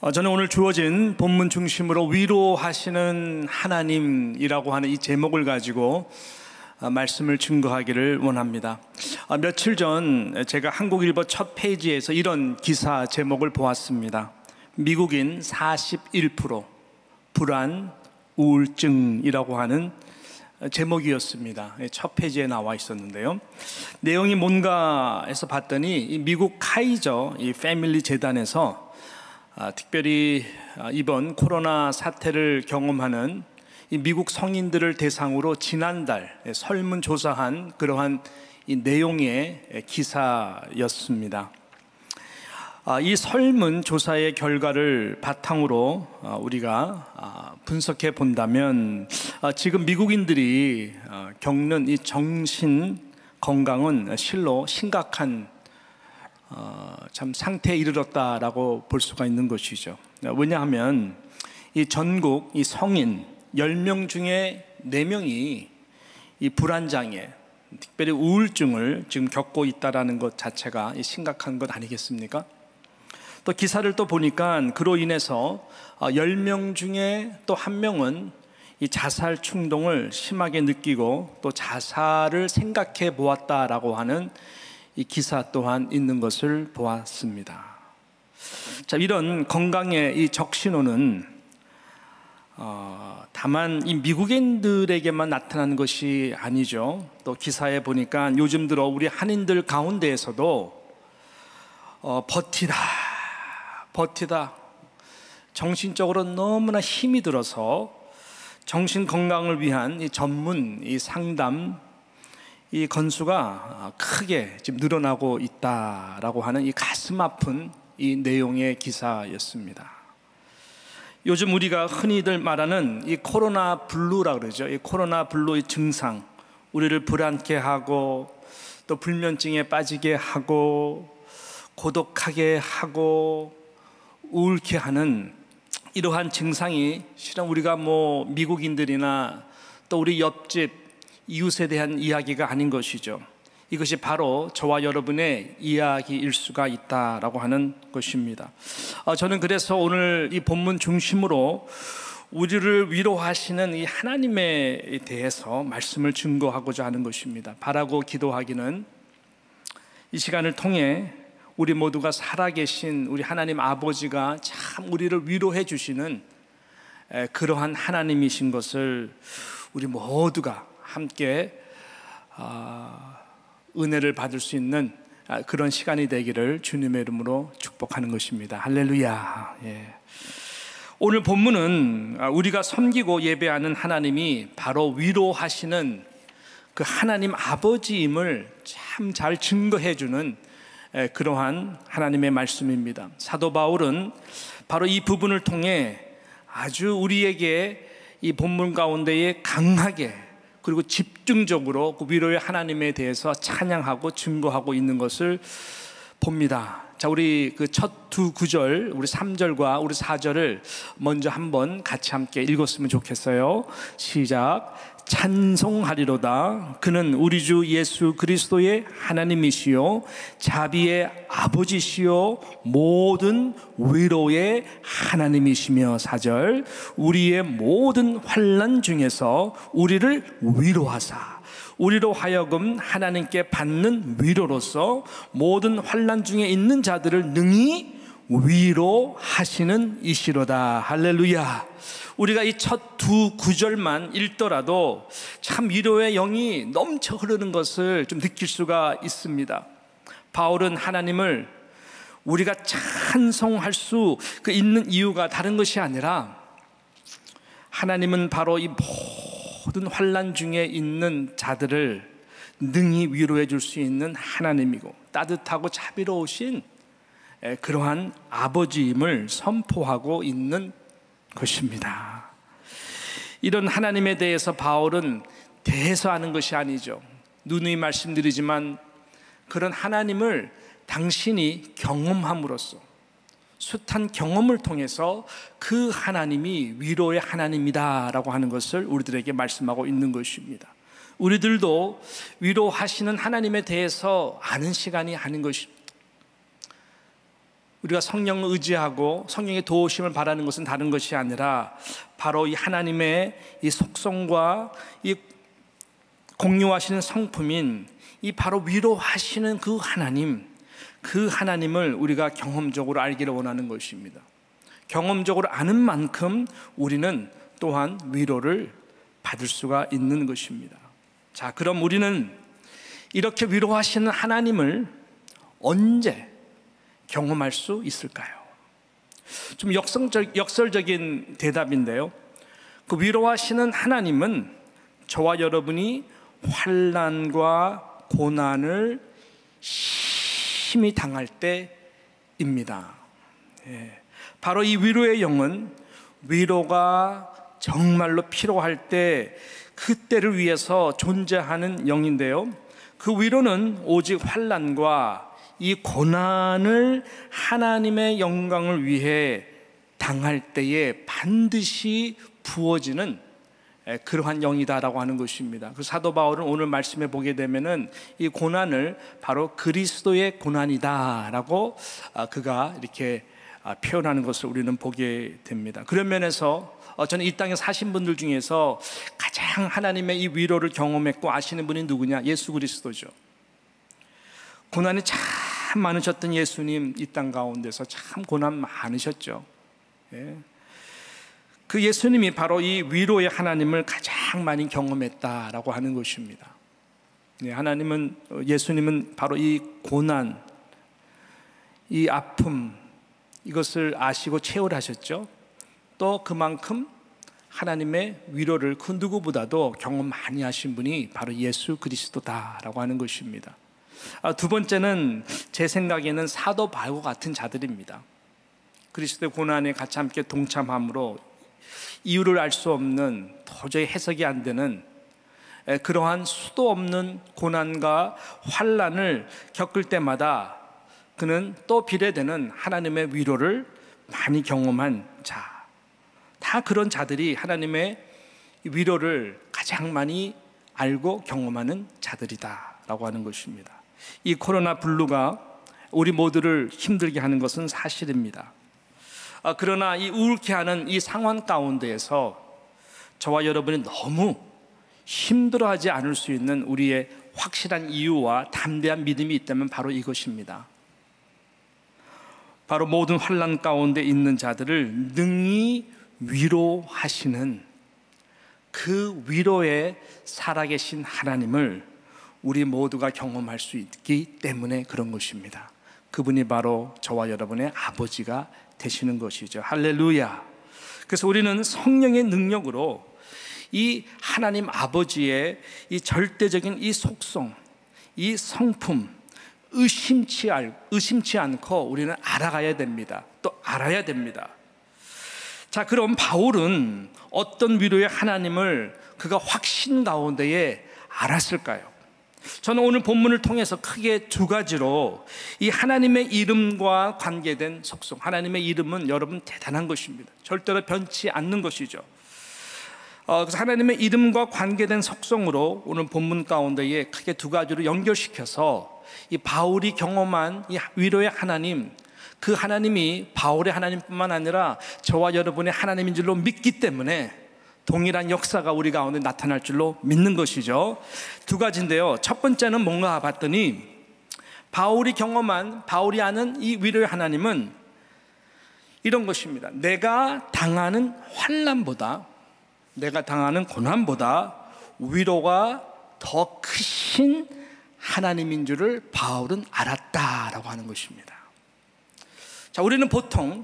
저는 오늘 주어진 본문 중심으로 위로하시는 하나님이라고 하는 이 제목을 가지고 말씀을 증거하기를 원합니다. 며칠 전 제가 한국일보 첫 페이지에서 이런 기사 제목을 보았습니다. 미국인 41% 불안, 우울증이라고 하는 제목이었습니다. 첫 페이지에 나와 있었는데요. 내용이 뭔가 해서 봤더니 이 미국 카이저 이 패밀리 재단에서 특별히 이번 코로나 사태를 경험하는 이 미국 성인들을 대상으로 지난달 설문조사한 그러한 이 내용의 기사였습니다. 이 설문조사의 결과를 바탕으로 우리가 분석해 본다면 지금 미국인들이 겪는 이 정신 건강은 실로 심각한 참 상태에 이르렀다라고 볼 수가 있는 것이죠. 왜냐하면 이 전국 이 성인 10명 중에 4명이 이 불안장애, 특별히 우울증을 지금 겪고 있다라는 것 자체가 심각한 것 아니겠습니까? 또 기사를 또 보니까 그로 인해서 10명 중에 또 1명은 이 자살 충동을 심하게 느끼고 또 자살을 생각해 보았다라고 하는 이 기사 또한 있는 것을 보았습니다. 자, 이런 건강의 이 적신호는 다만 이 미국인들에게만 나타나는 것이 아니죠. 또 기사에 보니까 요즘 들어 우리 한인들 가운데에서도 버티다 정신적으로 너무나 힘이 들어서 정신 건강을 위한 이 전문 이 상담 이 건수가 크게 지금 늘어나고 있다라고 하는 이 가슴 아픈 이 내용의 기사였습니다. 요즘 우리가 흔히들 말하는 이 코로나 블루라고 그러죠. 이 코로나 블루의 증상, 우리를 불안케 하고 또 불면증에 빠지게 하고 고독하게 하고 우울케 하는 이러한 증상이 실은 우리가 미국인들이나 또 우리 옆집 이웃에 대한 이야기가 아닌 것이죠. 이것이 바로 저와 여러분의 이야기일 수가 있다라고 하는 것입니다. 저는 그래서 오늘 이 본문 중심으로 우리를 위로하시는 이 하나님에 대해서 말씀을 증거하고자 하는 것입니다. 바라고 기도하기는 이 시간을 통해 우리 모두가 살아계신 우리 하나님 아버지가 참 우리를 위로해 주시는 그러한 하나님이신 것을 우리 모두가 함께 은혜를 받을 수 있는 그런 시간이 되기를 주님의 이름으로 축복하는 것입니다. 할렐루야. 오늘 본문은 우리가 섬기고 예배하는 하나님이 바로 위로하시는 그 하나님 아버지임을 참 잘 증거해 주는 그러한 하나님의 말씀입니다. 사도 바울은 바로 이 부분을 통해 아주 우리에게 이 본문 가운데에 강하게 그리고 집중적으로 그 위로의 하나님에 대해서 찬양하고 증거하고 있는 것을 봅니다. 자, 우리 그 첫 두 구절, 우리 3절과 우리 4절을 먼저 한번 같이 함께 읽었으면 좋겠어요. 시작. 찬송하리로다. 그는 우리 주 예수 그리스도의 하나님이시요 자비의 아버지시요 모든 위로의 하나님이시며. 4절. 우리의 모든 환난 중에서 우리를 위로하사 우리로 하여금 하나님께 받는 위로로서 모든 환난 중에 있는 자들을 능히 위로하시는 이시로다. 할렐루야. 우리가 이 첫 두 구절만 읽더라도 참 위로의 영이 넘쳐 흐르는 것을 좀 느낄 수가 있습니다. 바울은 하나님을 우리가 찬송할 수 있는 이유가 다른 것이 아니라 하나님은 바로 이 모든 환난 중에 있는 자들을 능히 위로해 줄 수 있는 하나님이고 따뜻하고 자비로우신 그러한 아버지임을 선포하고 있는 것입니다. 이런 하나님에 대해서 바울은 대해서하는 것이 아니죠. 누누이 말씀드리지만 그런 하나님을 당신이 경험함으로써 숱한 경험을 통해서 그 하나님이 위로의 하나님이다라고 하는 것을 우리들에게 말씀하고 있는 것입니다. 우리들도 위로하시는 하나님에 대해서 아는 시간이 아닌 것입니다. 우리가 성령을 의지하고 성령의 도우심을 바라는 것은 다른 것이 아니라 바로 이 하나님의 이 속성과 이 공유하시는 성품인 이 바로 위로하시는 그 하나님을 우리가 경험적으로 알기를 원하는 것입니다. 경험적으로 아는 만큼 우리는 또한 위로를 받을 수가 있는 것입니다. 자, 그럼 우리는 이렇게 위로하시는 하나님을 언제 경험할 수 있을까요? 좀 역설적인 대답인데요. 그 위로하시는 하나님은 저와 여러분이 환난과 고난을 심히 당할 때입니다. 바로 이 위로의 영은 위로가 정말로 필요할 때 그때를 위해서 존재하는 영인데요. 그 위로는 오직 환난과 이 고난을 하나님의 영광을 위해 당할 때에 반드시 부어지는 그러한 영이다라고 하는 것입니다. 그 사도 바울은 오늘 말씀에 보게 되면은 이 고난을 바로 그리스도의 고난이다라고 그가 이렇게 표현하는 것을 우리는 보게 됩니다. 그런 면에서 저는 이 땅에 사신 분들 중에서 가장 하나님의 이 위로를 경험했고 아시는 분이 누구냐? 예수 그리스도죠. 고난이 참 많으셨던 예수님, 이 땅 가운데서 참 고난 많으셨죠. 그 예수님이 바로 이 위로의 하나님을 가장 많이 경험했다라고 하는 것입니다. 예수님은 바로 이 고난, 이 아픔, 이것을 아시고 체험하셨죠. 또 그만큼 하나님의 위로를 그 누구보다도 경험 많이 하신 분이 바로 예수 그리스도다라고 하는 것입니다. 두 번째는 제 생각에는 사도 바울과 같은 자들입니다. 그리스도의 고난에 같이 함께 동참함으로 이유를 알 수 없는, 도저히 해석이 안 되는 그러한 수도 없는 고난과 환난을 겪을 때마다 그는 또 비례되는 하나님의 위로를 많이 경험한 자, 다 그런 자들이 하나님의 위로를 가장 많이 알고 경험하는 자들이다라고 하는 것입니다. 이 코로나 블루가 우리 모두를 힘들게 하는 것은 사실입니다. 그러나 이 우울케 하는 이 상황 가운데에서 저와 여러분이 너무 힘들어하지 않을 수 있는 우리의 확실한 이유와 담대한 믿음이 있다면 바로 이것입니다. 바로 모든 환난 가운데 있는 자들을 능히 위로하시는 그 위로에 살아계신 하나님을 우리 모두가 경험할 수 있기 때문에 그런 것입니다. 그분이 바로 저와 여러분의 아버지가 되시는 것이죠. 할렐루야. 그래서 우리는 성령의 능력으로 이 하나님 아버지의 이 절대적인 이 속성, 이 성품 의심치 않고 우리는 알아가야 됩니다. 또 알아야 됩니다. 자, 그럼 바울은 어떤 위로의 하나님을 그가 확신 가운데에 알았을까요? 저는 오늘 본문을 통해서 크게 두 가지로 이 하나님의 이름과 관계된 속성, 하나님의 이름은 여러분 대단한 것입니다. 절대로 변치 않는 것이죠. 그래서 하나님의 이름과 관계된 속성으로 오늘 본문 가운데에 크게 두 가지로 연결시켜서 이 바울이 경험한 이 위로의 하나님, 그 하나님이 바울의 하나님뿐만 아니라 저와 여러분의 하나님인 줄로 믿기 때문에 동일한 역사가 우리 가운데 나타날 줄로 믿는 것이죠. 두 가지인데요. 첫 번째는 뭔가 봤더니 바울이 아는 이 위로의 하나님은 이런 것입니다. 내가 당하는 환난보다, 내가 당하는 고난보다 위로가 더 크신 하나님인 줄을 바울은 알았다라고 하는 것입니다. 자, 우리는 보통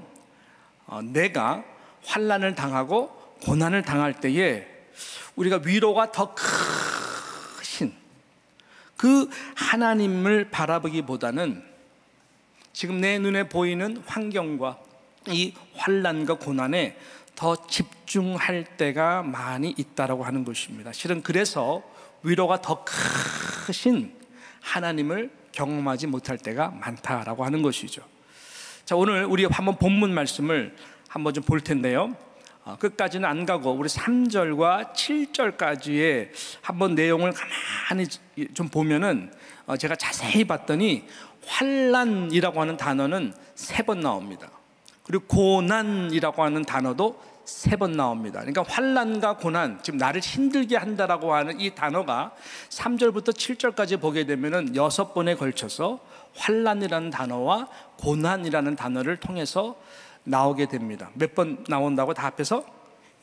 내가 환난을 당하고 고난을 당할 때에 우리가 위로가 더 크신 그 하나님을 바라보기보다는 지금 내 눈에 보이는 환경과 이 환난과 고난에 더 집중할 때가 많이 있다라고 하는 것입니다. 실은 그래서 위로가 더 크신 하나님을 경험하지 못할 때가 많다라고 하는 것이죠. 자, 오늘 우리 한번 본문 말씀을 한번 좀 볼 텐데요. 끝까지는 안 가고 우리 3절과 7절까지의 한번 내용을 가만히 좀 보면은 제가 자세히 봤더니 환난이라고 하는 단어는 3번 나옵니다. 그리고 고난이라고 하는 단어도 3번 나옵니다. 그러니까 환난과 고난, 지금 나를 힘들게 한다라고 하는 이 단어가 3절부터 7절까지 보게 되면은 6번에 걸쳐서 환난이라는 단어와 고난이라는 단어를 통해서 나오게 됩니다. 몇 번 나온다고 다 합해서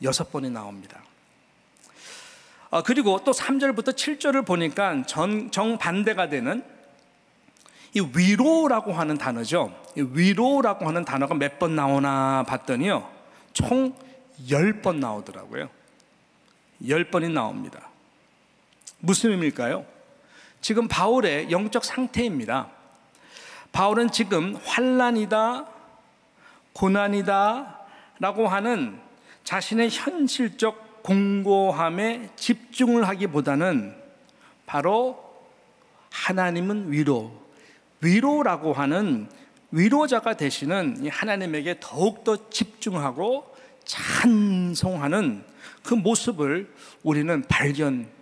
6번이 나옵니다. 그리고 또 3절부터 7절을 보니까 정반대가 되는 이 위로라고 하는 단어죠. 이 위로라고 하는 단어가 몇 번 나오나 봤더니요, 총 10번 나오더라고요. 10번이 나옵니다. 무슨 의미일까요? 지금 바울의 영적 상태입니다. 바울은 지금 환난이다, 고난이다 라고 하는 자신의 현실적 공고함에 집중을 하기보다는 바로 하나님은 위로라고 하는 위로자가 되시는 이 하나님에게 더욱더 집중하고 찬송하는 그 모습을 우리는 발견하고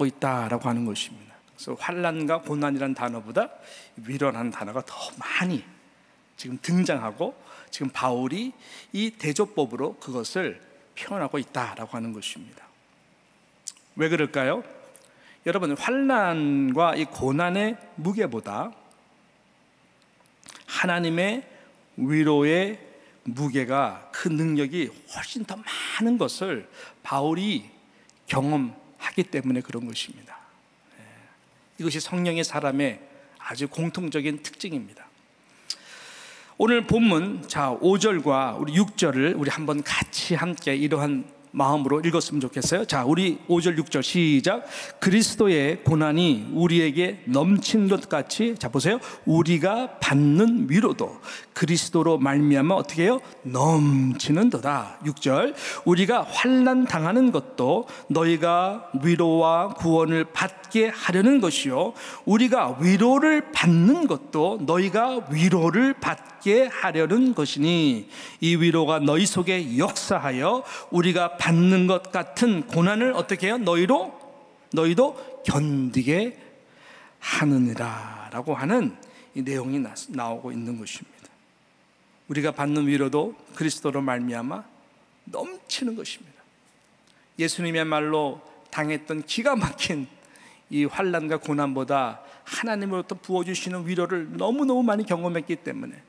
있다라고 하는 것입니다. 그래서 환난과 고난이라는 단어보다 위로라는 단어가 더 많이 지금 등장하고, 지금 바울이 이 대조법으로 그것을 표현하고 있다라고 하는 것입니다. 왜 그럴까요? 여러분, 환난과 이 고난의 무게보다 하나님의 위로의 무게가, 그 능력이 훨씬 더 많은 것을 바울이 경험하기 때문에 그런 것입니다. 이것이 성령의 사람의 아주 공통적인 특징입니다. 오늘 본문 5절과 우리 6절을 우리 한번 같이 함께 이러한 마음으로 읽었으면 좋겠어요. 자, 우리 5절 6절 시작. 그리스도의 고난이 우리에게 넘친 것 같이, 자 보세요, 우리가 받는 위로도 그리스도로 말미암아 어떻게 해요? 넘치는도다. 6절, 우리가 환난 당하는 것도 너희가 위로와 구원을 받게 하려는 것이요, 우리가 위로를 받는 것도 너희가 위로를 받게 하려는 것이니, 이 위로가 너희 속에 역사하여 우리가 받는 것 같은 고난을 어떻게 해요? 너희도 견디게 하느니라 라고 하는 이 내용이 나오고 있는 것입니다. 우리가 받는 위로도 그리스도로 말미암아 넘치는 것입니다. 예수님이야말로 당했던 기가 막힌 이 환난과 고난보다 하나님으로부터 부어주시는 위로를 너무너무 많이 경험했기 때문에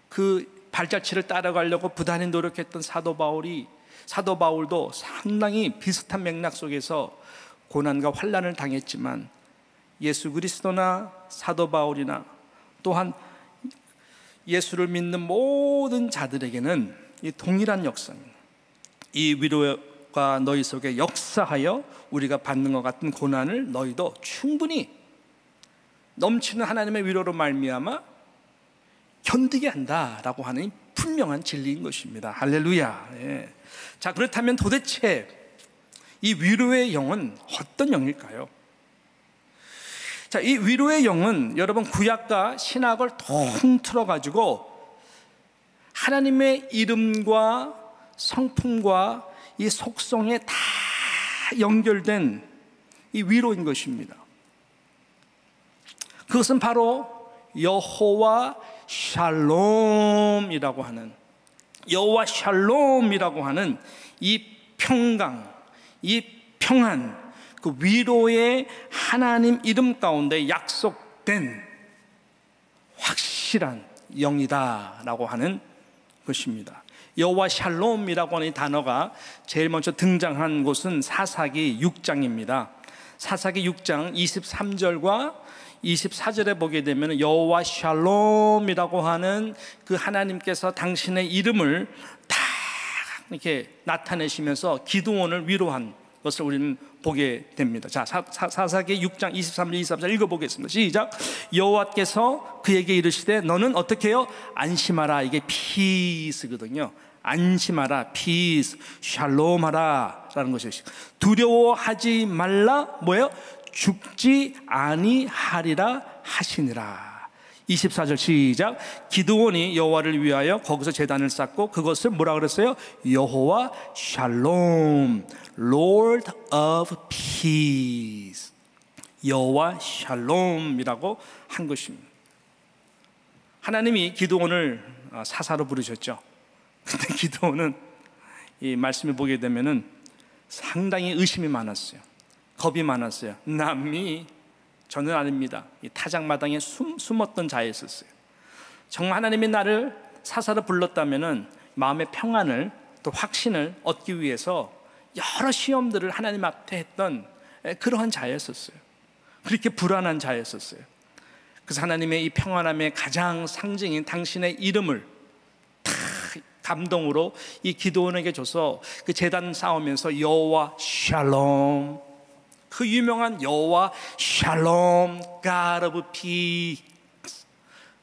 그 발자취를 따라가려고 부단히 노력했던 사도 바울도 상당히 비슷한 맥락 속에서 고난과 환난을 당했지만, 예수 그리스도나 사도 바울이나 또한 예수를 믿는 모든 자들에게는 이 동일한 역사입니다. 이 위로가 너희 속에 역사하여 우리가 받는 것 같은 고난을 너희도 충분히 넘치는 하나님의 위로로 말미암아 견디게 한다라고 하는 분명한 진리인 것입니다. 할렐루야. 예. 자, 그렇다면 도대체 이 위로의 영은 어떤 영일까요? 자, 이 위로의 영은 여러분 구약과 신약을 통틀어 가지고 하나님의 이름과 성품과 이 속성에 다 연결된 이 위로인 것입니다. 그것은 바로 여호와 샬롬이라고 하는, 여호와 샬롬이라고 하는 이 평강, 이 평안, 그 위로의 하나님 이름 가운데 약속된 확실한 영이다라고 하는 것입니다. 여호와 샬롬이라고 하는 이 단어가 제일 먼저 등장한 곳은 사사기 6장입니다. 사사기 6장 23절과 24절에 보게 되면 여호와 샬롬이라고 하는 그 하나님께서 당신의 이름을 다 이렇게 나타내시면서 기드온을 위로한 것을 우리는 보게 됩니다. 자, 사사기 6장 23절 24절 읽어보겠습니다. 시작. 여호와께서 그에게 이르시되 너는 어떻게 해요? 안심하라. 이게 피스거든요. 안심하라, 피스, 샬롬하라 라는 것이죠. 두려워하지 말라, 뭐예요? 죽지 아니하리라 하시니라. 24절 시작. 기드온이 여호와를 위하여 거기서 제단을 쌓고 그것을 뭐라 그랬어요? 여호와 샬롬, Lord of Peace. 여호와 샬롬이라고 한 것입니다. 하나님이 기드온을 사사로 부르셨죠. 근데 기드온은 이 말씀을 보게 되면은 상당히 의심이 많았어요. 겁이 많았어요. 남이 저는 아닙니다. 이 타작마당에 숨었던 자였었어요. 정말 하나님이 나를 사사로 불렀다면은 마음의 평안을 또 확신을 얻기 위해서 여러 시험들을 하나님 앞에 했던 그러한 자였었어요. 그렇게 불안한 자였었어요. 그래서 하나님의 이 평안함의 가장 상징인 당신의 이름을 다 감동으로 이 기드온에게 줘서 그 제단 쌓으면서 여호와 샬롬, 그 유명한 여호와 샬롬, God of Peace,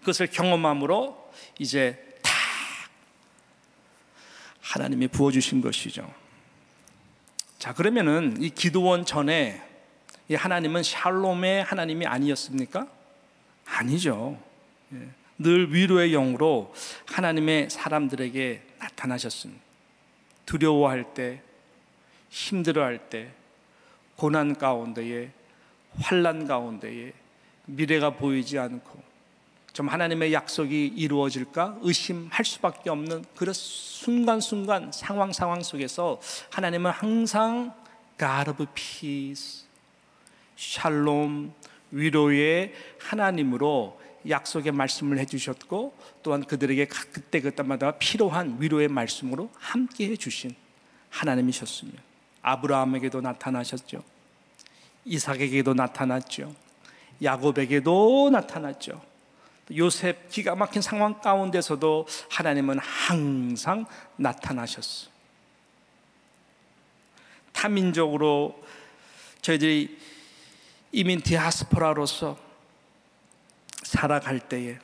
그것을 경험함으로 이제 다 하나님이 부어주신 것이죠. 자, 그러면은 이 기드온 전에 이 하나님은 샬롬의 하나님이 아니었습니까? 아니죠. 늘 위로의 영으로 하나님의 사람들에게 나타나셨습니다. 두려워할 때, 힘들어할 때, 고난 가운데에, 환난 가운데에 미래가 보이지 않고 좀 하나님의 약속이 이루어질까 의심할 수밖에 없는 그런 순간순간 상황 속에서 하나님은 항상 God of Peace, 샬롬, 위로의 하나님으로 약속의 말씀을 해주셨고 또한 그들에게 그때마다 필요한 위로의 말씀으로 함께 해주신 하나님이셨습니다. 아브라함에게도 나타나셨죠. 이삭에게도 나타났죠. 야곱에게도 나타났죠. 요셉 기가 막힌 상황 가운데서도 하나님은 항상 나타나셨어요. 타민족으로 저희들이 이민 디아스포라로서 살아갈 때에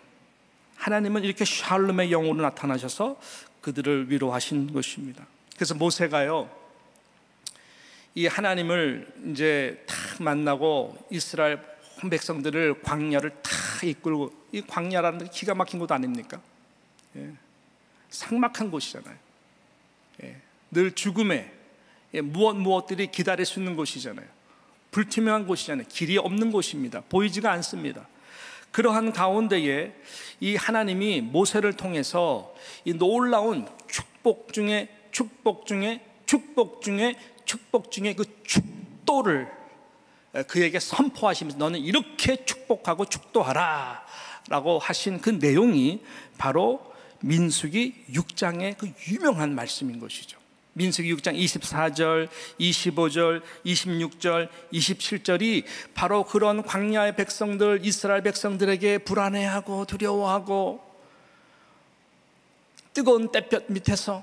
하나님은 이렇게 샬롬의 영으로 나타나셔서 그들을 위로하신 것입니다. 그래서 모세가요, 이 하나님을 이제 탁 만나고 이스라엘 백성들을 광야를 탁 이끌고, 이 광야라는 게 기가 막힌 곳 아닙니까? 예. 삭막한 곳이잖아요. 예. 늘 죽음에 무엇들이 기다릴 수 있는 곳이잖아요. 불투명한 곳이잖아요. 길이 없는 곳입니다. 보이지가 않습니다. 그러한 가운데에 이 하나님이 모세를 통해서 이 놀라운 축복 중에 그 축도를 그에게 선포하시면서 너는 이렇게 축복하고 축도하라 라고 하신 그 내용이 바로 민수기 6장의 그 유명한 말씀인 것이죠. 민수기 6장 24절, 25절, 26절, 27절이 바로 그런 광야의 백성들, 이스라엘 백성들에게 불안해하고 두려워하고 뜨거운 햇볕 밑에서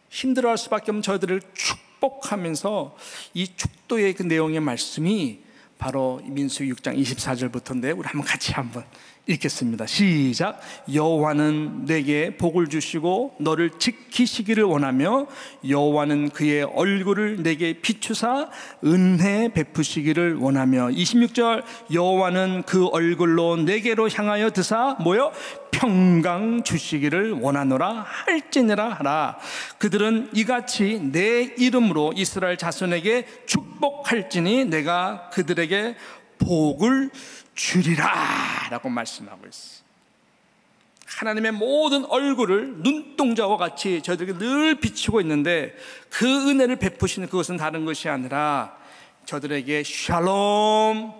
힘들어할 수밖에 없는 저희들을 축복하면서 이 축도의 그 내용의 말씀이 바로 민수기 6장 24절부터인데 우리 한번 읽겠습니다. 시작. 여호와는 내게 복을 주시고 너를 지키시기를 원하며 여호와는 그의 얼굴을 내게 비추사 은혜 베푸시기를 원하며 26절 여호와는 그 얼굴로 내게로 향하여 드사 뭐요? 평강 주시기를 원하노라 할지니라 하라. 그들은 이같이 내 이름으로 이스라엘 자손에게 축복할지니 내가 그들에게 복을 주리라 라고 말씀하고 있어요. 하나님의 모든 얼굴을 눈동자와 같이 저희들에게 늘 비추고 있는데 그 은혜를 베푸시는 그것은 다른 것이 아니라 저들에게 샬롬,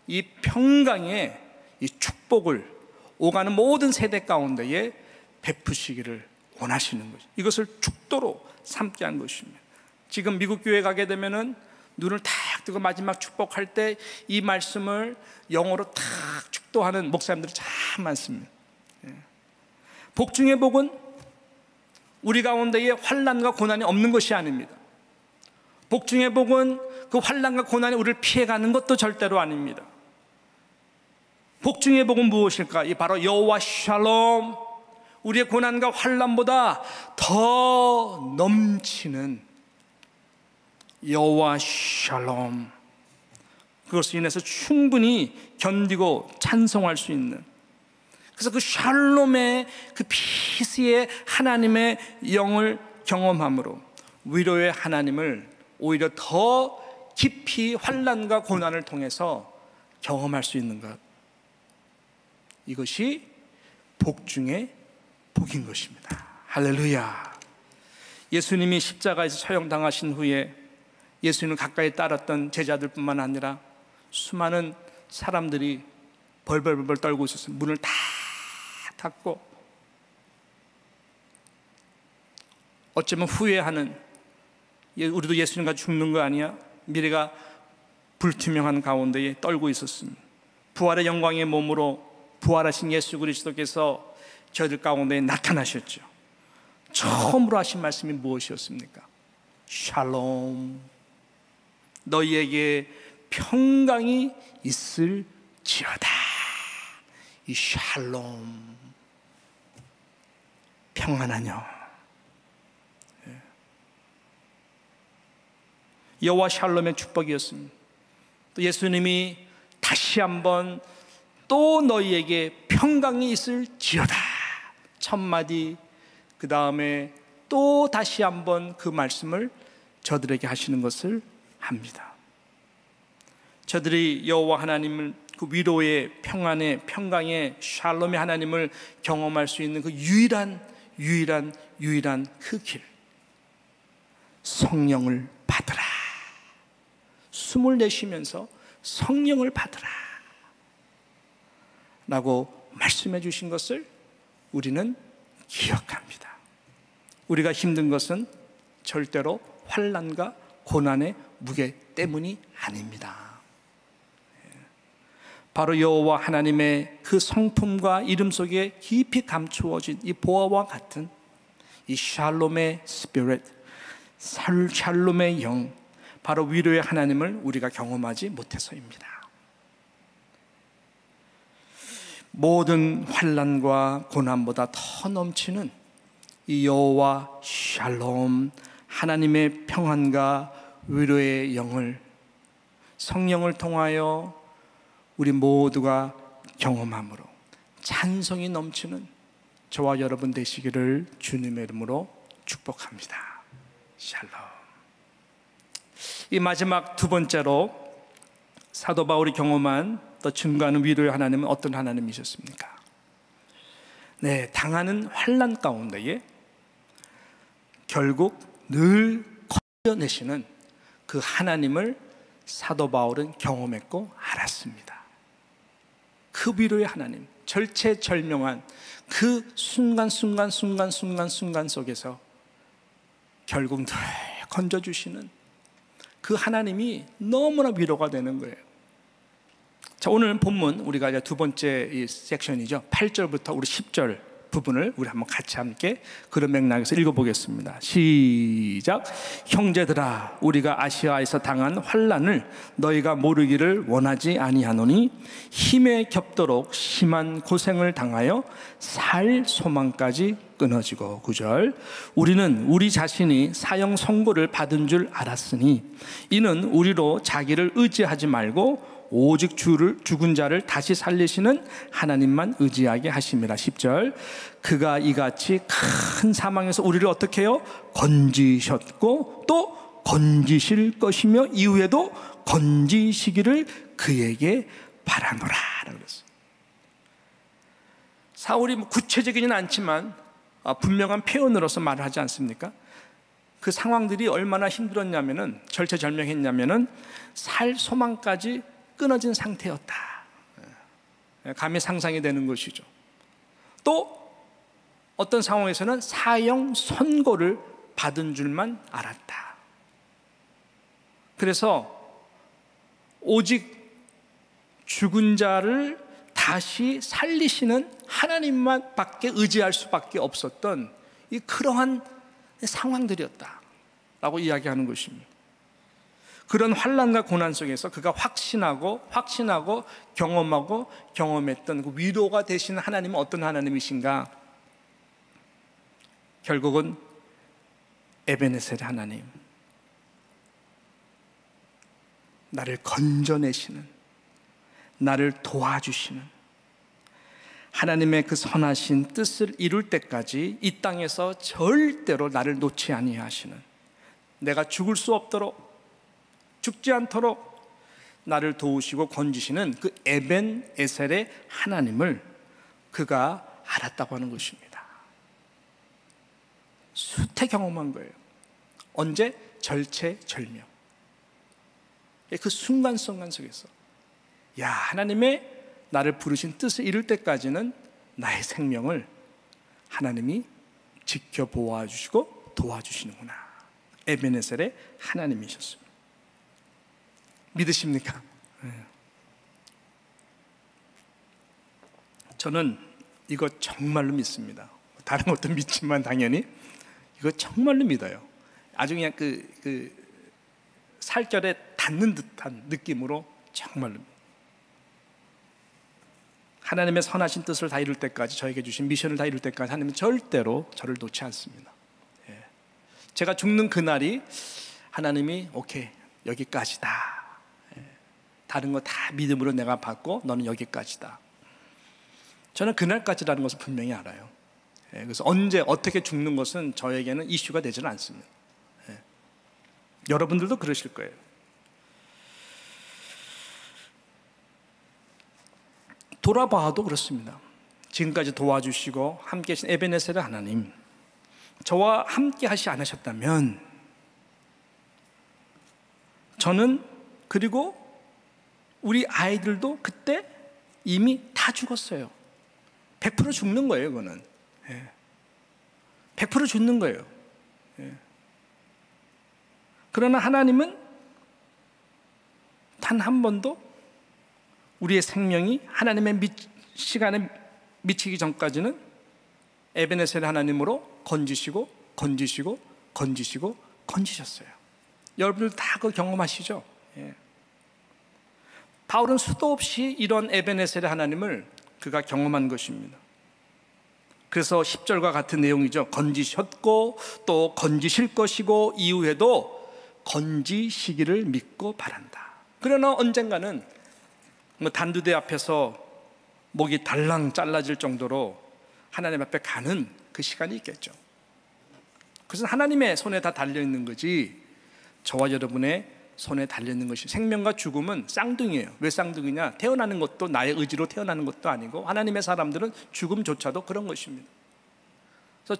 이 평강의 이 축복을 오가는 모든 세대 가운데에 베푸시기를 원하시는 것이죠. 이것을 축도로 삼게 한 것입니다. 지금 미국 교회 가게 되면은 눈을 탁 뜨고 마지막 축복할 때 이 말씀을 영어로 탁 축도하는 목사님들이 참 많습니다. 복 중의 복은 우리 가운데에 환난과 고난이 없는 것이 아닙니다. 복 중의 복은 그 환난과 고난이 우리를 피해가는 것도 절대로 아닙니다. 복 중의 복은 무엇일까? 이 바로 여호와 샬롬, 우리의 고난과 환난보다 더 넘치는 여호와 샬롬, 그것으로 인해서 충분히 견디고 찬송할 수 있는 그래서 그 샬롬의 그 피스의 하나님의 영을 경험함으로 위로의 하나님을 오히려 더 깊이 환난과 고난을 통해서 경험할 수 있는 것, 이것이 복 중에 복인 것입니다. 할렐루야. 예수님이 십자가에서 처형당하신 후에 예수님을 가까이 따랐던 제자들뿐만 아니라 수많은 사람들이 벌벌벌 떨고 있었어요. 문을 다 닫고 어쩌면 후회하는, 우리도 예수님과 죽는 거 아니야? 미래가 불투명한 가운데에 떨고 있었습니다. 부활의 영광의 몸으로 부활하신 예수 그리스도께서 저희들 가운데 나타나셨죠. 처음으로 하신 말씀이 무엇이었습니까? 샬롬, 너희에게 평강이 있을지어다. 이 샬롬, 평안하뇨. 여호와 샬롬의 축복이었습니다. 또 예수님이 다시 한번 또 너희에게 평강이 있을지어다, 첫 마디, 그 다음에 또 다시 한번 그 말씀을 저들에게 하시는 것을 합니다. 저들이 여호와 하나님을, 그 위로의, 평안의, 평강의 샬롬의 하나님을 경험할 수 있는 그 유일한 그 길, 성령을 받으라. 숨을 내쉬면서 성령을 받으라 라고 말씀해 주신 것을 우리는 기억합니다. 우리가 힘든 것은 절대로 환난과 고난의 무게 때문이 아닙니다. 바로 여호와 하나님의 그 성품과 이름 속에 깊이 감추어진 이 보화와 같은 이 샬롬의 스피릿, 샬롬의 영, 바로 위로의 하나님을 우리가 경험하지 못해서입니다. 모든 환난과 고난보다 더 넘치는 이 여호와 샬롬, 하나님의 평안과 위로의 영을, 성령을 통하여 우리 모두가 경험함으로 찬송이 넘치는 저와 여러분 되시기를 주님의 이름으로 축복합니다. 샬롬. 이 마지막 두 번째로 사도 바울이 경험한 또 증거하는 위로의 하나님은 어떤 하나님이셨습니까? 네, 당하는 환난 가운데에 결국 늘 건져내시는 그 하나님을 사도 바울은 경험했고 알았습니다. 그 위로의 하나님, 절체절명한 그 순간 속에서 결국 늘 건져주시는 그 하나님이 너무나 위로가 되는 거예요. 자, 오늘 본문 우리가 이제 두 번째 이 섹션이죠. 8절부터 우리 10절 부분을 우리 한번 같이 함께 그런 맥락에서 읽어보겠습니다. 시작. 형제들아, 우리가 아시아에서 당한 환난을 너희가 모르기를 원하지 아니하노니 힘에 겹도록 심한 고생을 당하여 살 소망까지 끊어지고. 9절. 우리는 우리 자신이 사형 선고를 받은 줄 알았으니 이는 우리로 자기를 의지하지 말고 오직 죽은 자를 다시 살리시는 하나님만 의지하게 하심이라. 10절. 그가 이같이 큰 사망에서 우리를 어떻게 해요? 건지셨고 또 건지실 것이며 이후에도 건지시기를 그에게 바라노라 라고 그랬어요. 사울이 구체적이지는 않지만 분명한 표현으로서 말을 하지 않습니까? 그 상황들이 얼마나 힘들었냐면은, 절체절명했냐면은 살 소망까지 끊어진 상태였다. 감히 상상이 되는 것이죠. 또 어떤 상황에서는 사형 선고를 받은 줄만 알았다. 그래서 오직 죽은 자를 다시 살리시는 하나님만 밖에 의지할 수밖에 없었던 이 그러한 상황들이었다라고 이야기하는 것입니다. 그런 환난과 고난 속에서 그가 확신하고 경험했던 그 위로가 되시는 하나님은 어떤 하나님이신가? 결국은 에베네셀의 하나님, 나를 건져내시는, 나를 도와주시는 하나님의 그 선하신 뜻을 이룰 때까지 이 땅에서 절대로 나를 놓지 아니하시는, 내가 죽을 수 없도록, 죽지 않도록 나를 도우시고 건지시는 그 에벤 에셀의 하나님을 그가 알았다고 하는 것입니다. 수태 경험한 거예요. 언제? 절체절명. 그 순간순간 속에서 야, 하나님의 나를 부르신 뜻을 이룰 때까지는 나의 생명을 하나님이 지켜보아 주시고 도와주시는구나. 에베네셀의 하나님이셨습니다. 믿으십니까? 저는 이거 정말로 믿습니다. 다른 것도 믿지만 당연히 이거 정말로 믿어요. 아주 그냥 그 살결에 닿는 듯한 느낌으로 정말로 하나님의 선하신 뜻을 다 이룰 때까지, 저에게 주신 미션을 다 이룰 때까지 하나님은 절대로 저를 놓지 않습니다. 제가 죽는 그날이 하나님이 오케이, 여기까지다. 다른 거 다 믿음으로 내가 받고 너는 여기까지다. 저는 그날까지라는 것을 분명히 알아요. 그래서 언제 어떻게 죽는 것은 저에게는 이슈가 되지는 않습니다. 여러분들도 그러실 거예요. 돌아봐도 그렇습니다. 지금까지 도와주시고 함께 하신 에베네셀의 하나님, 저와 함께 하시 않으셨다면 저는, 그리고 우리 아이들도 그때 이미 다 죽었어요. 100% 죽는 거예요. 그거는 100% 죽는 거예요. 그러나 하나님은 단 한 번도 우리의 생명이 하나님의 시간에 미치기 전까지는 에베네셀 하나님으로 건지시고 건지시고 건지시고 건지셨어요. 여러분들 다 그거 경험하시죠? 바울은 수도 없이 이런 에베네셀의 하나님을 그가 경험한 것입니다. 그래서 10절과 같은 내용이죠. 건지셨고 또 건지실 것이고 이후에도 건지시기를 믿고 바란다. 그러나 언젠가는 단두대 앞에서 목이 달랑 잘라질 정도로 하나님 앞에 가는 그 시간이 있겠죠. 그것은 하나님의 손에 다 달려있는 거지 저와 여러분의 손에 달려있는 것이, 생명과 죽음은 쌍둥이에요. 왜 쌍둥이냐? 태어나는 것도 나의 의지로 태어나는 것도 아니고 하나님의 사람들은 죽음조차도 그런 것입니다. 그래서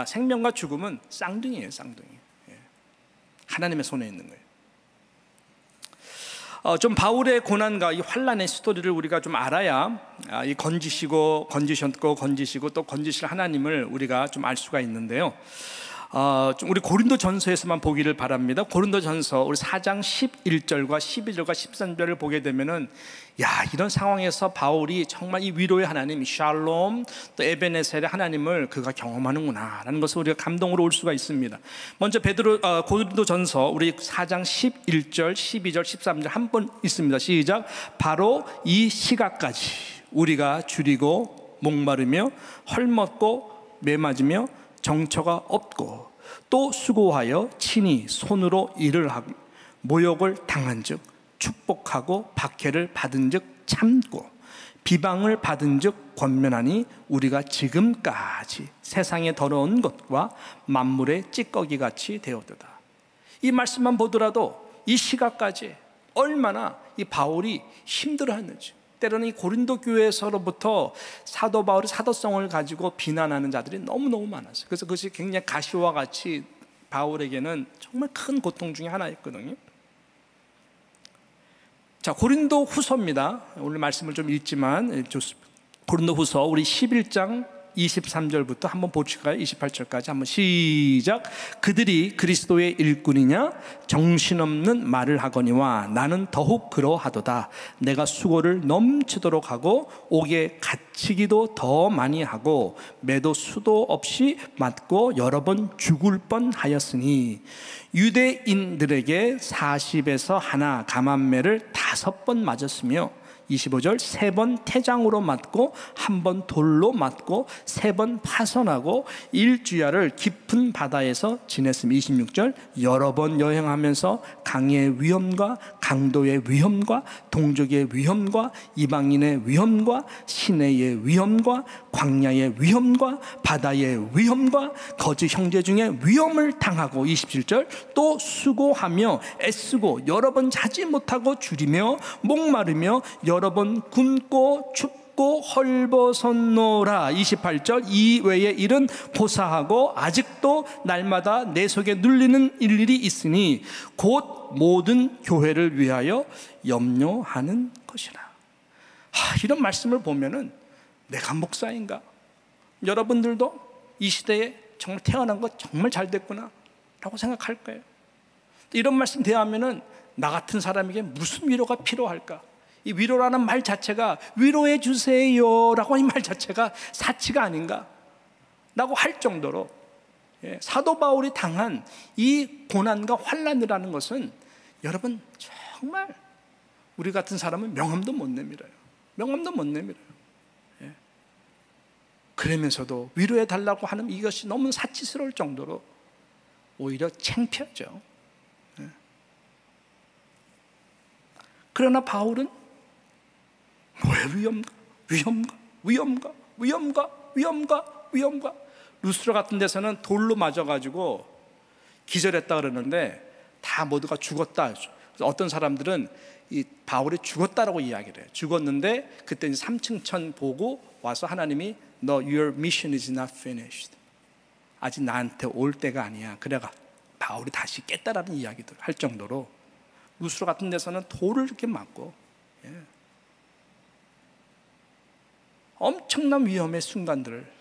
생명과 죽음은 쌍둥이에요. 쌍둥이. 하나님의 손에 있는 거예요. 좀 바울의 고난과 이 환난의 스토리를 우리가 좀 알아야 이 건지시고 건지셨고 건지시고 또 건지실 하나님을 우리가 좀 알 수가 있는데요. 좀 우리 고린도전서에서만 보기를 바랍니다. 고린도전서 우리 4장 11절과 12절과 13절을 보게 되면은 이런 상황에서 바울이 정말 이 위로의 하나님 샬롬 또 에베네셀의 하나님을 그가 경험하는구나라는 것을 우리가 감동으로 올 수가 있습니다. 먼저 고린도전서 우리 4장 11절, 12절, 13절 한 번 있습니다. 시작. 바로 이 시각까지 우리가 줄이고 목마르며 헐벗고 매맞으며 정처가 없고 또 수고하여 친히 손으로 일을 하고 모욕을 당한즉 축복하고 박해를 받은즉 참고 비방을 받은즉 권면하니 우리가 지금까지 세상의 더러운 것과 만물의 찌꺼기같이 되었도다. 이 말씀만 보더라도 이 시각까지 얼마나 이 바울이 힘들어했는지, 때로는 이 고린도 교회에서로부터 사도 바울의 사도성을 가지고 비난하는 자들이 너무너무 많았어요. 그래서 그것이 굉장히 가시와 같이 바울에게는 정말 큰 고통 중에 하나였거든요. 자, 고린도 후서입니다. 오늘 말씀을 좀 읽지만 좋습니다. 고린도 후서 우리 11장 23절부터 한번 보실까요? 28절까지 한번 시작. 그들이 그리스도의 일꾼이냐 정신없는 말을 하거니와 나는 더욱 그러하도다. 내가 수고를 넘치도록 하고 옥에 갇히기도 더 많이 하고 매도 수도 없이 맞고 여러 번 죽을 뻔하였으니 유대인들에게 40에서 하나 감암매를 5번 맞았으며 25절 3번 태장으로 맞고 1번 돌로 맞고 3번 파선하고 일주야를 깊은 바다에서 지냈음. 26절 여러 번 여행하면서 강의 위험과 강도의 위험과 동족의 위험과 이방인의 위험과 시내의 위험과 광야의 위험과 바다의 위험과 거짓 형제 중에 위험을 당하고 27절 또 수고하며 애쓰고 여러 번 자지 못하고 줄이며 목마르며 여러 번 굶고 춥고 헐벗었노라. 28절 이외의 일은 고사하고 아직도 날마다 내 속에 눌리는 일일이 있으니 곧 모든 교회를 위하여 염려하는 것이라. 이런 말씀을 보면은 내가 목사인가? 여러분들도 이 시대에 정말 태어난 거 정말 잘 됐구나 라고 생각할 거예요. 이런 말씀 대하면은 나 같은 사람에게 무슨 위로가 필요할까? 이 위로라는 말 자체가 위로해 주세요 라고 이 말 자체가 사치가 아닌가 라고 할 정도로 사도 바울이 당한 이 고난과 환난이라는 것은 여러분 정말 우리 같은 사람은 명함도 못 내밀어요. 명함도 못 내밀어요. 그러면서도 위로해 달라고 하는 이것이 너무 사치스러울 정도로 오히려 창피하죠. 그러나 바울은 왜 위험가 루스트라 같은 데서는 돌로 맞아가지고 기절했다 그러는데 다 모두가 죽었다. 어떤 사람들은 이 바울이 죽었다라고 이야기를 해요. 죽었는데 그때 3층 천 보고 와서 하나님이 No, your mission is not finished. 아직 나한테 올 때가 아니야. 그래가 바울이 다시 깼다라는 이야기도 할 정도로 루스트라 같은 데서는 돌을 이렇게 맞고 엄청난 위험의 순간들을,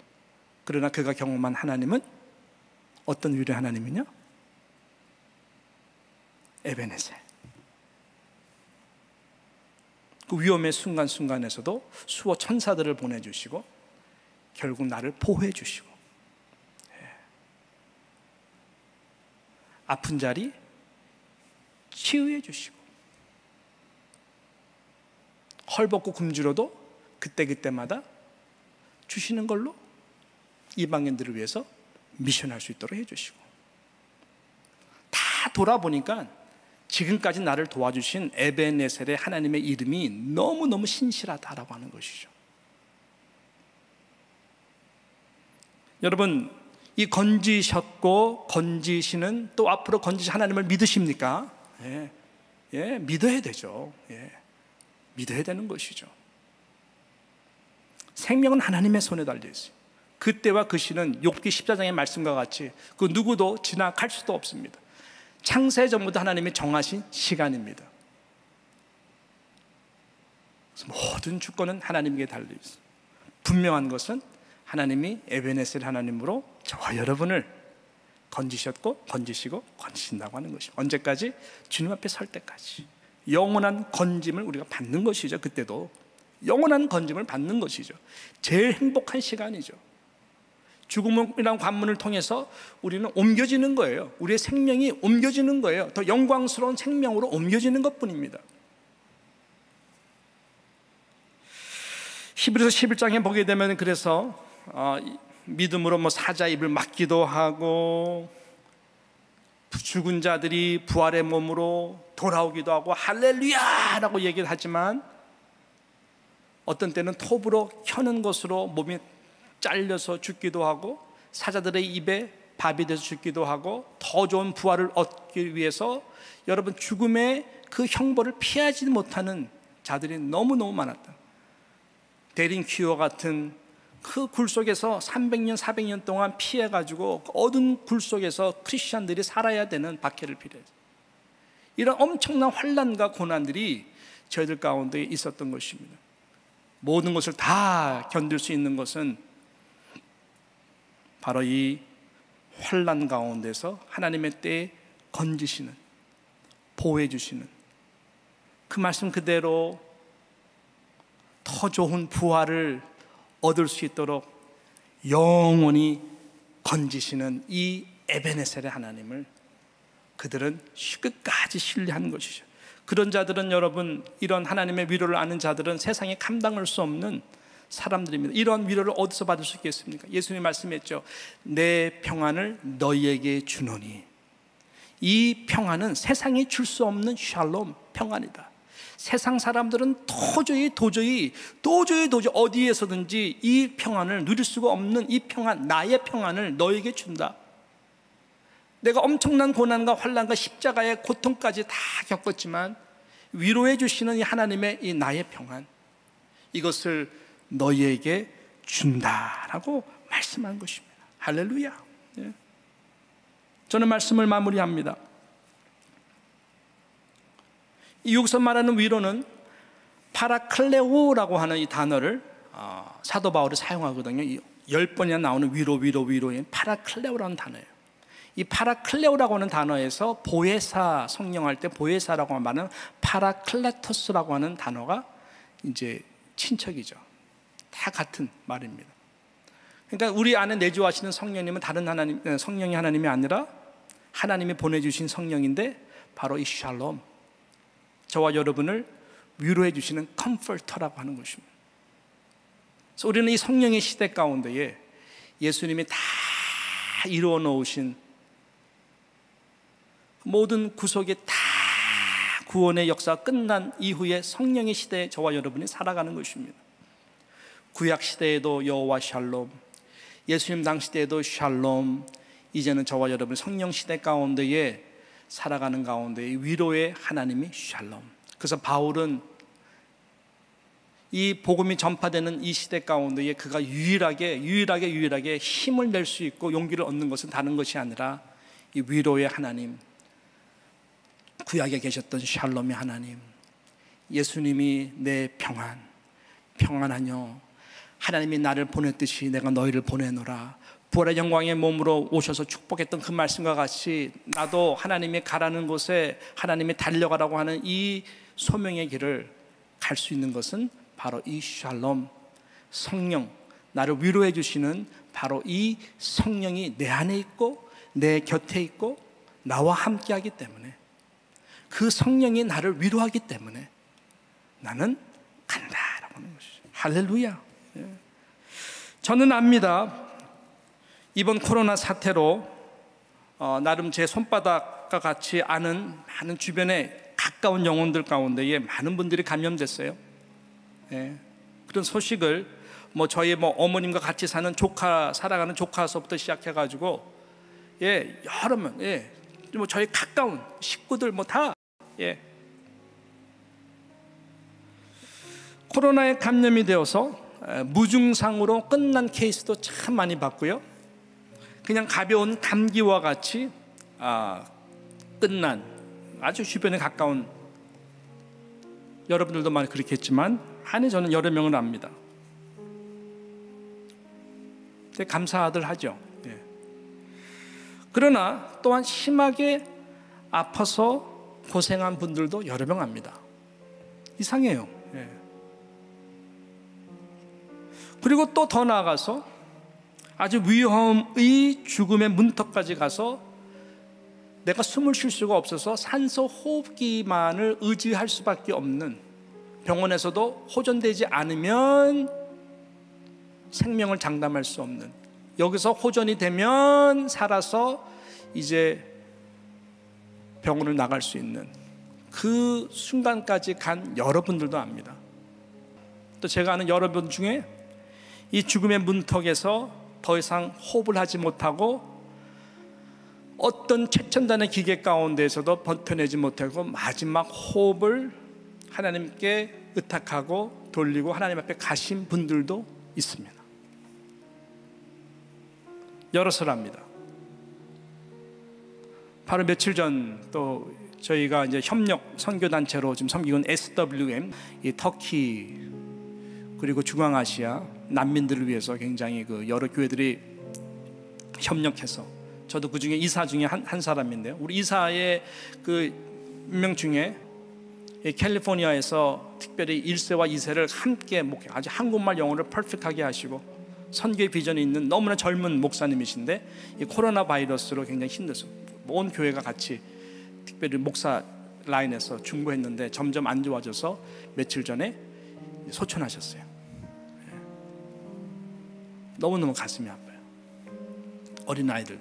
그러나 그가 경험한 하나님은 어떤 위로의 하나님이냐? 에베네셀. 그 위험의 순간순간에서도 수호 천사들을 보내주시고 결국 나를 보호해 주시고 아픈 자리 치유해 주시고 헐벗고 굶주려도 그때그때마다 주시는 걸로 이방인들을 위해서 미션할 수 있도록 해주시고, 다 돌아보니까 지금까지 나를 도와주신 에베네셀의 하나님의 이름이 너무너무 신실하다라고 하는 것이죠. 여러분, 이 건지셨고 건지시는 또 앞으로 건지실 하나님을 믿으십니까? 믿어야 되죠. 믿어야 되는 것이죠. 생명은 하나님의 손에 달려 있어요. 그때와 그 시는 욥기 14장의 말씀과 같이 그 누구도 지나갈 수도 없습니다. 창세 전부터 하나님이 정하신 시간입니다. 모든 주권은 하나님에게 달려 있어요. 분명한 것은 하나님이 에베네셀 하나님으로 저와 여러분을 건지셨고 건지시고 건지신다고 하는 것입니다. 언제까지? 주님 앞에 설 때까지 영원한 건짐을 우리가 받는 것이죠. 그때도 영원한 건짐을 받는 것이죠. 제일 행복한 시간이죠. 죽음이라는 관문을 통해서 우리는 옮겨지는 거예요. 우리의 생명이 옮겨지는 거예요. 더 영광스러운 생명으로 옮겨지는 것뿐입니다. 히브리서 11장에 보게 되면 그래서 믿음으로 사자 입을 막기도 하고 죽은 자들이 부활의 몸으로 돌아오기도 하고 할렐루야라고 얘기를 하지만 어떤 때는 톱으로 켜는 것으로 몸이 잘려서 죽기도 하고 사자들의 입에 밥이 돼서 죽기도 하고 더 좋은 부활을 얻기 위해서 여러분 죽음의 그 형벌을 피하지 못하는 자들이 너무너무 많았다. 데린큐어 같은 그 굴 속에서 300년 400년 동안 피해가지고 어두운 굴 속에서 크리스천들이 살아야 되는 박해를 피해서 이런 엄청난 환난과 고난들이 저희들 가운데 있었던 것입니다. 모든 것을 다 견딜 수 있는 것은 바로 이 환난 가운데서 하나님의 때에 건지시는, 보호해 주시는 그 말씀 그대로 더 좋은 부활을 얻을 수 있도록 영원히 건지시는 이 에베네셀의 하나님을 그들은 끝까지 신뢰하는 것이죠. 그런 자들은 여러분, 이런 하나님의 위로를 아는 자들은 세상에 감당할 수 없는 사람들입니다. 이런 위로를 어디서 받을 수 있겠습니까? 예수님 말씀했죠. 내 평안을 너희에게 주노니. 이 평안은 세상이 줄 수 없는 샬롬, 평안이다. 세상 사람들은 도저히 어디에서든지 이 평안을 누릴 수가 없는 이 평안, 나의 평안을 너에게 준다. 내가 엄청난 고난과 환난과 십자가의 고통까지 다 겪었지만 위로해 주시는 이 하나님의 이 나의 평안, 이것을 너희에게 준다라고 말씀한 것입니다. 할렐루야. 저는 말씀을 마무리합니다. 여기서 말하는 위로는 파라클레오라고 하는 이 단어를 사도 바울이 사용하거든요. 10번이나 나오는 위로인 파라클레오라는 단어예요. 이 파라클레오라고 하는 단어에서 보혜사, 성령할 때 보혜사라고 하는 파라클레토스라고 하는 단어가 이제 친척이죠. 다 같은 말입니다. 그러니까 우리 안에 내주하시는 성령님은 다른 하나님, 성령이 하나님이 아니라 하나님이 보내주신 성령인데 바로 이 샬롬, 저와 여러분을 위로해 주시는 컴포터라고 하는 것입니다. 그래서 우리는 이 성령의 시대 가운데에 예수님이 다 이루어 놓으신 모든 구속의 다 구원의 역사가 끝난 이후에 성령의 시대에 저와 여러분이 살아가는 것입니다. 구약 시대에도 여호와 샬롬, 예수님 당시 때에도 샬롬, 이제는 저와 여러분 성령 시대 가운데에 살아가는 가운데 위로의 하나님이 샬롬. 그래서 바울은 이 복음이 전파되는 이 시대 가운데에 그가 유일하게 힘을 낼 수 있고 용기를 얻는 것은 다른 것이 아니라 이 위로의 하나님, 구약에 계셨던 샬롬의 하나님, 예수님이 내 평안하뇨, 하나님이 나를 보냈듯이 내가 너희를 보내노라. 부활의 영광의 몸으로 오셔서 축복했던 그 말씀과 같이 나도 하나님이 가라는 곳에 하나님이 달려가라고 하는 이 소명의 길을 갈 수 있는 것은 바로 이 샬롬, 성령, 나를 위로해 주시는 바로 이 성령이 내 안에 있고 내 곁에 있고 나와 함께하기 때문에, 그 성령이 나를 위로하기 때문에 나는 간다라고 하는 것이죠. 할렐루야. 저는 압니다. 이번 코로나 사태로 나름 제 손바닥과 같이 아는 많은 주변에 가까운 영혼들 가운데에 많은 분들이 감염됐어요. 그런 소식을 저희 어머님과 같이 사는 살아가는 조카서부터 시작해가지고 여러 명, 저희 가까운 식구들 다 코로나에 감염이 되어서 무증상으로 끝난 케이스도 참 많이 봤고요. 그냥 가벼운 감기와 같이 끝난 아주 주변에 가까운 여러분들도 많이 그렇겠지만 저는 여러 명을 압니다. 되게 감사들 하죠. 그러나 또한 심하게 아파서 고생한 분들도 여러 명 압니다. 이상해요. 그리고 또 더 나아가서 아주 위험의 죽음의 문턱까지 가서 내가 숨을 쉴 수가 없어서 산소 호흡기만을 의지할 수밖에 없는, 병원에서도 호전되지 않으면 생명을 장담할 수 없는, 여기서 호전이 되면 살아서 이제 병원을 나갈 수 있는 그 순간까지 간 여러분들도 압니다. 또 제가 아는 여러분 중에 이 죽음의 문턱에서 더 이상 호흡을 하지 못하고 어떤 최첨단의 기계 가운데에서도 버텨내지 못하고 마지막 호흡을 하나님께 의탁하고 돌리고 하나님 앞에 가신 분들도 있습니다. 여러 사람입니다. 바로 며칠 전 또 저희가 이제 협력 선교단체로 지금 섬기고 있는 SWM, 이 터키 그리고 중앙아시아 난민들을 위해서 굉장히 여러 교회들이 협력해서, 저도 그 중에 이사 중에 한 사람인데요. 우리 이사의 몇 명 중에 캘리포니아에서 특별히 1세와 2세를 함께 아주 한국말 영어를 퍼펙트하게 하시고 선교의 비전이 있는 너무나 젊은 목사님이신데 이 코로나 바이러스로 굉장히 힘들었어요. 온 교회가 같이 특별히 목사 라인에서 중보했는데 점점 안 좋아져서 며칠 전에 소천하셨어요. 너무너무 가슴이 아파요. 어린아이들.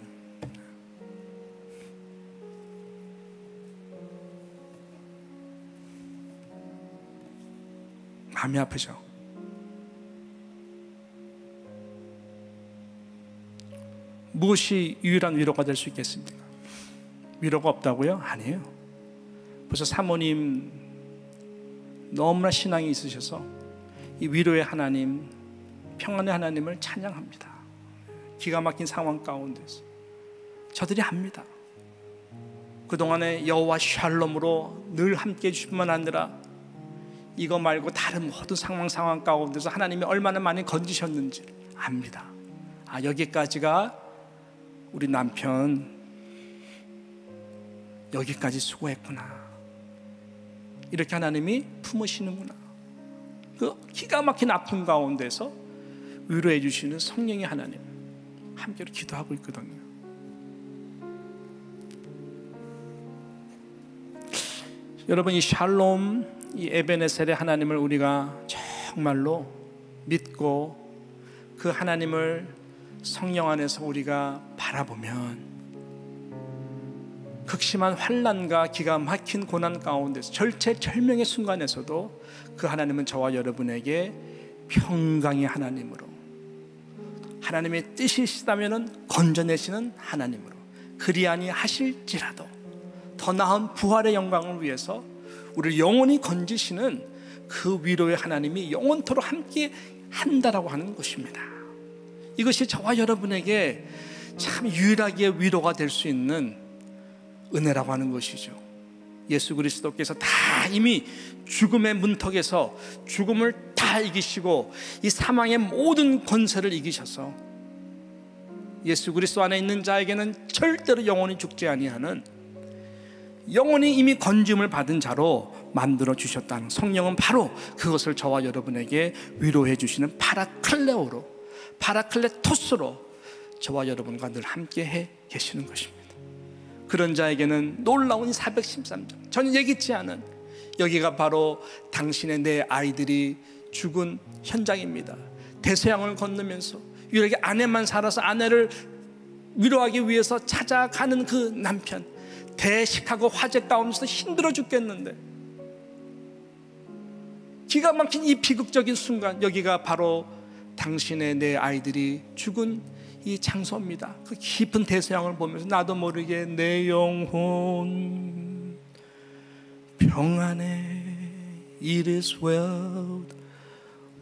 마음이 아프죠. 무엇이 유일한 위로가 될 수 있겠습니까? 위로가 없다고요? 아니에요. 벌써 사모님 너무나 신앙이 있으셔서 이 위로의 하나님, 평안의 하나님을 찬양합니다. 기가 막힌 상황 가운데서 저들이 합니다. 그동안에 여호와 샬롬으로 늘 함께 해주실 뿐만 아니라 이거 말고 다른 모든 상황 가운데서 하나님이 얼마나 많이 건지셨는지 압니다. 여기까지가 우리 남편 여기까지 수고했구나, 이렇게 하나님이 품으시는구나. 그 기가 막힌 아픔 가운데서 위로해 주시는 성령의 하나님 함께 기도하고 있거든요. 여러분, 이 샬롬, 이 에베네셀의 하나님을 우리가 정말로 믿고 그 하나님을 성령 안에서 우리가 바라보면 극심한 환난과 기가 막힌 고난 가운데서 절체절명의 순간에서도 그 하나님은 저와 여러분에게 평강의 하나님으로, 하나님의 뜻이시다면 건져내시는 하나님으로, 그리 아니하실지라도 더 나은 부활의 영광을 위해서 우리를 영원히 건지시는 그 위로의 하나님이 영원토록 함께 한다라고 하는 것입니다. 이것이 저와 여러분에게 참 유일하게 위로가 될 수 있는 은혜라고 하는 것이죠. 예수 그리스도께서 다 이미 죽음의 문턱에서 죽음을 다 이기시고 이 사망의 모든 권세를 이기셔서 예수 그리스도 안에 있는 자에게는 절대로 영원히 죽지 아니하는, 영원히 이미 건짐을 받은 자로 만들어 주셨다는, 성령은 바로 그것을 저와 여러분에게 위로해 주시는 파라클레오로, 파라클레토스로 저와 여러분과 늘 함께 해 계시는 것입니다. 그런 자에게는 놀라운 413장, 전혀 예기치 않은, 여기가 바로 당신의 내 아이들이 죽은 현장입니다. 대서양을 건너면서 유일하게 아내만 살아서 아내를 위로하기 위해서 찾아가는 그 남편, 대식하고 화재 가운데서 힘들어 죽겠는데 기가 막힌 이 비극적인 순간, 여기가 바로 당신의 내 아이들이 죽은 이 장소입니다. 그 깊은 대서양을 보면서 나도 모르게 내 영혼 평안해, it is well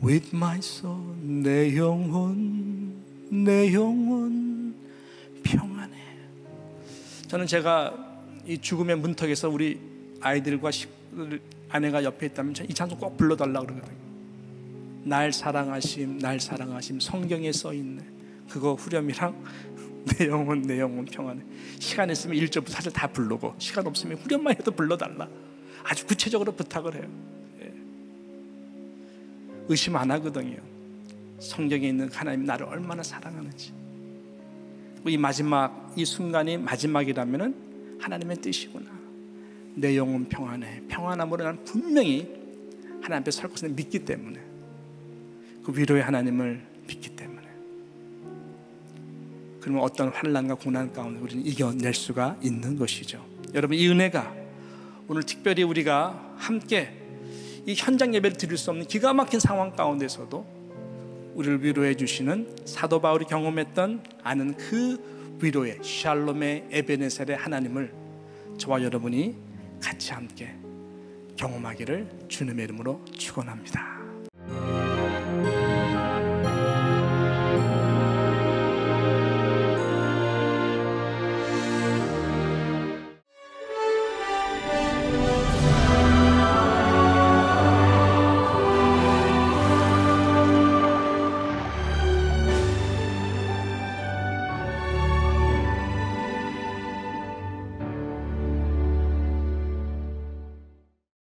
with my soul. 내 영혼 평안해. 저는 제가 이 죽음의 문턱에서 우리 아이들과 아내가 옆에 있다면 이 찬송 꼭 불러달라고 그러거든요. 날 사랑하심 성경에 써있네. 그거 후렴이랑 내 영혼 평안해. 시간 있으면 1절부터 사실 다 부르고, 시간 없으면 후렴만 해도 불러달라. 아주 구체적으로 부탁을 해요. 의심 안 하거든요. 성경에 있는 하나님 나를 얼마나 사랑하는지. 이 마지막, 이 순간이 마지막이라면 하나님의 뜻이구나. 내 영혼 평안해. 평안함으로 나는 분명히 하나님 앞에 설 것을 믿기 때문에, 그 위로의 하나님을 믿기 때문에, 그러면 어떤 환난과 고난 가운데 우리는 이겨낼 수가 있는 것이죠. 여러분, 이 은혜가 오늘 특별히 우리가 함께 이 현장 예배를 드릴 수 없는 기가 막힌 상황 가운데서도 우리를 위로해 주시는 사도 바울이 경험했던 아는 그 위로의 샬롬의 에베네셀의 하나님을 저와 여러분이 같이 함께 경험하기를 주님의 이름으로 축원합니다.